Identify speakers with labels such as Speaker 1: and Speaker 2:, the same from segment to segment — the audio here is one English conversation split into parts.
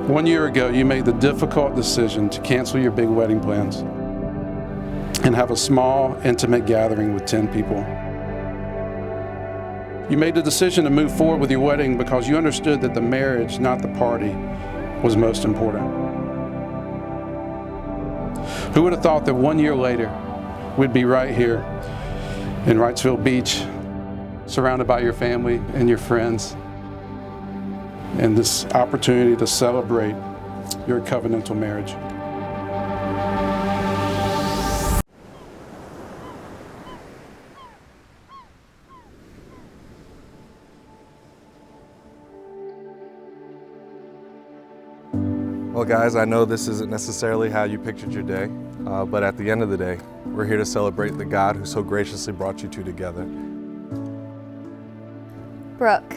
Speaker 1: 1 year ago, you made the difficult decision to cancel your big wedding plans and have a small, intimate gathering with 10 people. You made the decision to move forward with your wedding because you understood that the marriage, not the party, was most important. Who would have thought that 1 year later, we'd be right here in Wrightsville Beach, surrounded by your family and your friends, and this opportunity to celebrate your covenantal marriage.
Speaker 2: Well guys, I know this isn't necessarily how you pictured your day, but at the end of the day, we're here to celebrate the God who so graciously brought you two together.
Speaker 3: Brooke,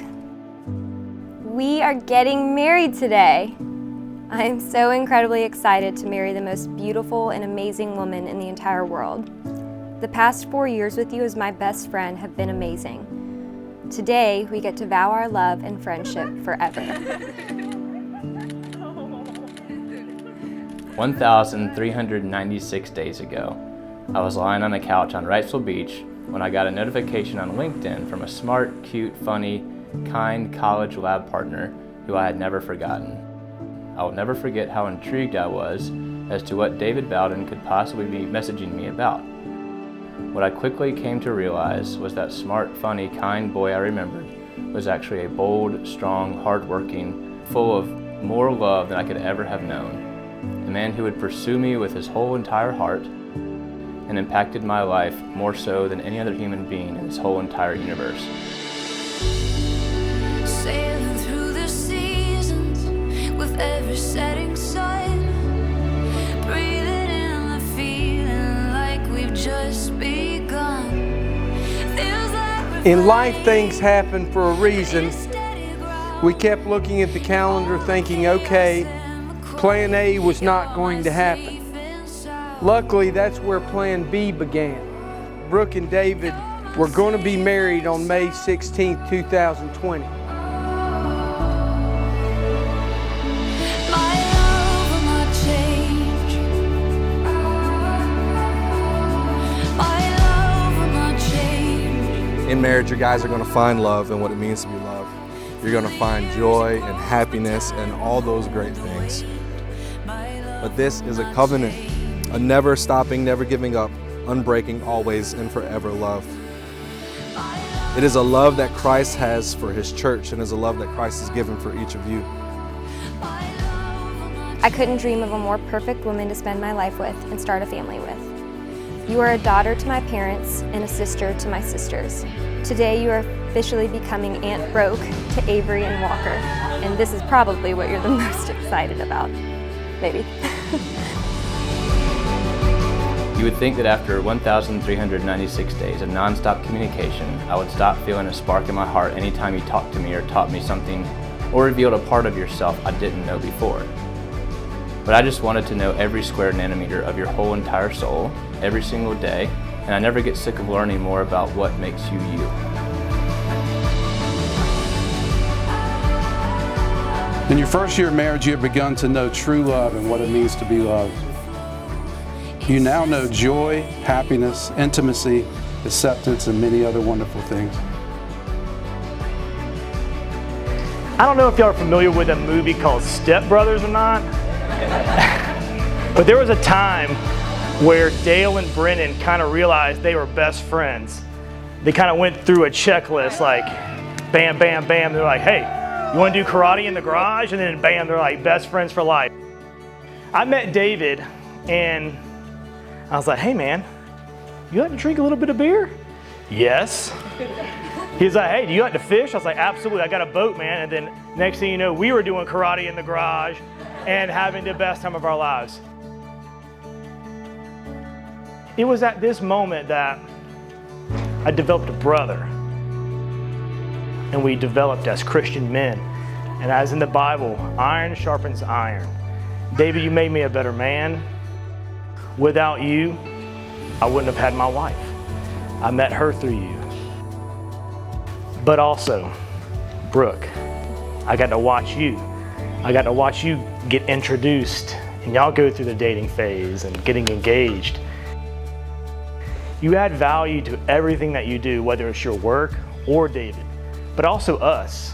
Speaker 3: we are getting married today. I am so incredibly excited to marry the most beautiful and amazing woman in the entire world. The past 4 years with you as my best friend have been amazing. Today, we get to vow our love and friendship forever.
Speaker 4: 1,396 days ago, I was lying on a couch on Wrightsville Beach when I got a notification on LinkedIn from a smart, cute, funny, kind college lab partner who I had never forgotten. I will never forget how intrigued I was as to what David Bowden could possibly be messaging me about. What I quickly came to realize was that smart, funny, kind boy I remembered was actually a bold, strong, hardworking, full of more love than I could ever have known. A man who would pursue me with his whole entire heart and impacted my life more so than any other human being in this whole entire universe.
Speaker 5: Sailing through the seasons with every setting sun, breathing in the feeling like we've just begun. Feels like
Speaker 6: In life, things happen for a reason. We kept looking at the calendar thinking, okay, Plan A was not going to happen. Luckily, that's where Plan B began. Brooke and David were going to be married on May 16, 2020.
Speaker 2: In marriage, you guys are going to find love and what it means to be loved. You're going to find joy and happiness and all those great things. But this is a covenant, a never stopping, never giving up, unbreaking, always and forever love. It is a love that Christ has for His church and is a love that Christ has given for each of you.
Speaker 3: I couldn't dream of a more perfect woman to spend my life with and start a family with. You are a daughter to my parents and a sister to my sisters. Today you are officially becoming Aunt Brooke to Avery and Walker, and this is probably what you're the most excited about. Maybe.
Speaker 4: You would think that after 1,396 days of nonstop communication, I would stop feeling a spark in my heart anytime you talked to me or taught me something or revealed a part of yourself I didn't know before. But I just wanted to know every square nanometer of your whole entire soul, every single day, and I never get sick of learning more about what makes you you.
Speaker 1: In your first year of marriage, you have begun to know true love and what it means to be loved. You now know joy, happiness, intimacy, acceptance, and many other wonderful things.
Speaker 7: I don't know if y'all are familiar with a movie called Step Brothers or not, but there was a time where Dale and Brennan kind of realized they were best friends. They kind of went through a checklist like bam, bam, bam. They're like, hey, you want to do karate in the garage? And then bam, they're like best friends for life. I met David and I was like, hey man, you like to drink a little bit of beer? Yes. He's like, hey, do you like to fish? I was like, absolutely, I got a boat, man. And then next thing you know, we were doing karate in the garage and having the best time of our lives. It was at this moment that I developed a brother. And we developed as Christian men. And as in the Bible, iron sharpens iron. David, you made me a better man. Without you, I wouldn't have had my wife. I met her through you. But also, Brooke, I got to watch you I got to watch you get introduced and y'all go through the dating phase and getting engaged. You add value to everything that you do, whether it's your work or David, but also us.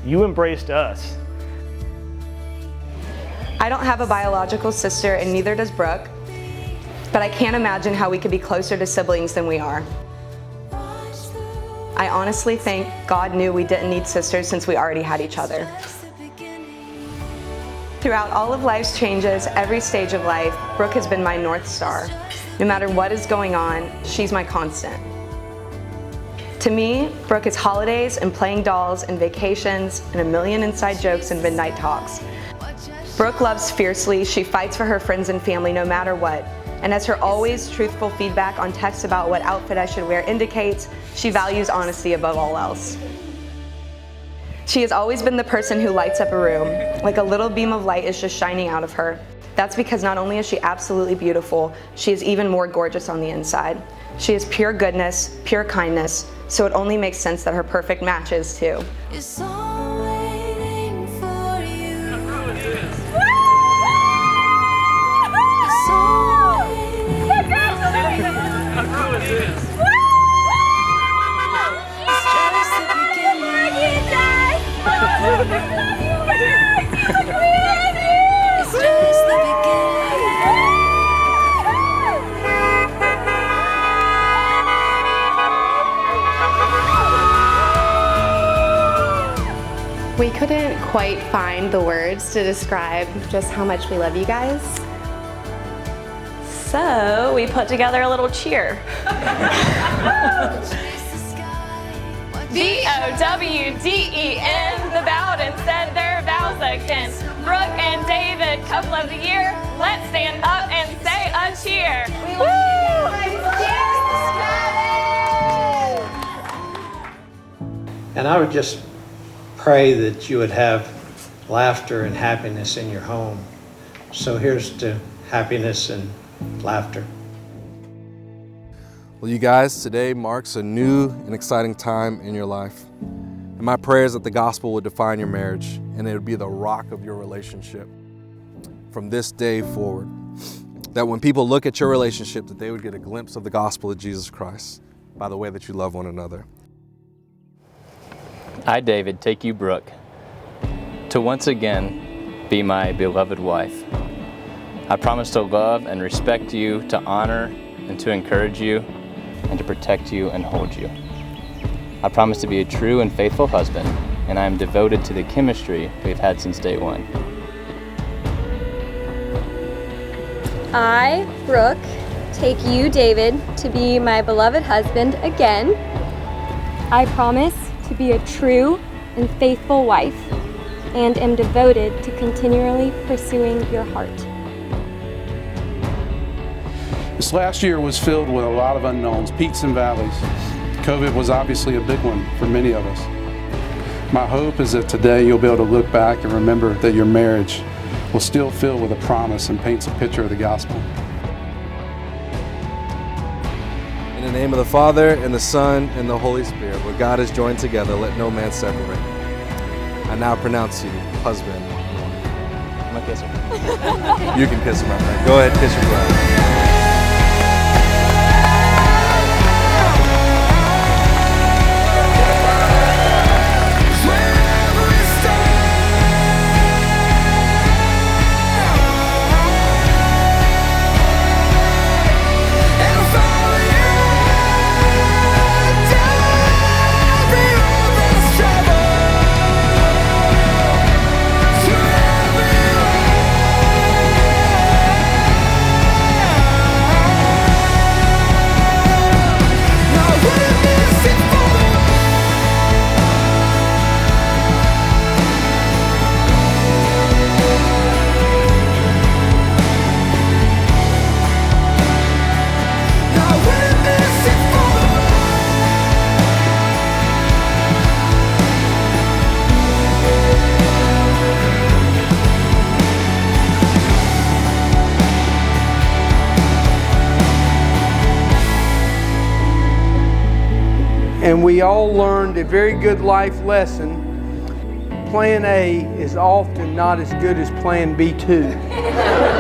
Speaker 7: You embraced us.
Speaker 8: I don't have a biological sister and neither does Brooke, but I can't imagine how we could be closer to siblings than we are. I honestly think God knew we didn't need sisters since we already had each other. Throughout all of life's changes, every stage of life, Brooke has been my North Star. No matter what is going on, she's my constant. To me, Brooke is holidays and playing dolls and vacations and a million inside jokes and midnight talks. Brooke loves fiercely, she fights for her friends and family no matter what. And as her always truthful feedback on texts about what outfit I should wear indicates, she values honesty above all else. She has always been the person who lights up a room, like a little beam of light is just shining out of her. That's because not only is she absolutely beautiful, she is even more gorgeous on the inside. She is pure goodness, pure kindness, so it only makes sense that her perfect match is too.
Speaker 5: It's all waiting for you. It's all waiting for you. It's just the beginning. It's just the beginning.
Speaker 9: We couldn't quite find the words to describe just how much we love you guys. So we put together a little cheer. B-O-W-D-E-N, the Bowdens said their vows again. Brooke and David, couple of the year, let's stand up and say a cheer. Woo!
Speaker 10: And I would just pray that you would have laughter and happiness in your home. So here's to happiness and laughter.
Speaker 2: Well, you guys, today marks a new and exciting time in your life. And my prayer is that the gospel would define your marriage and it would be the rock of your relationship from this day forward. That when people look at your relationship, that they would get a glimpse of the gospel of Jesus Christ by the way that you love one another.
Speaker 4: I, David, take you, Brooke, to once again be my beloved wife. I promise to love and respect you, to honor and to encourage you, and to protect you and hold you. I promise to be a true and faithful husband, and I am devoted to the chemistry we've had since day one.
Speaker 3: I, Brooke, take you, David, to be my beloved husband again. I promise to be a true and faithful wife, and am devoted to continually pursuing your heart.
Speaker 1: This last year was filled with a lot of unknowns, peaks and valleys. COVID was obviously a big one for many of us. My hope is that today you'll be able to look back and remember that your marriage will still fill with a promise and paints a picture of the gospel.
Speaker 2: In the name of the Father, and the Son, and the Holy Spirit, what God has joined together, let no man separate. I now pronounce you husband and wife.
Speaker 4: I'm gonna kiss her.
Speaker 2: You can kiss him right now. Go ahead, kiss your bride.
Speaker 6: And we all learned a very good life lesson plan A is often not as good as plan B2.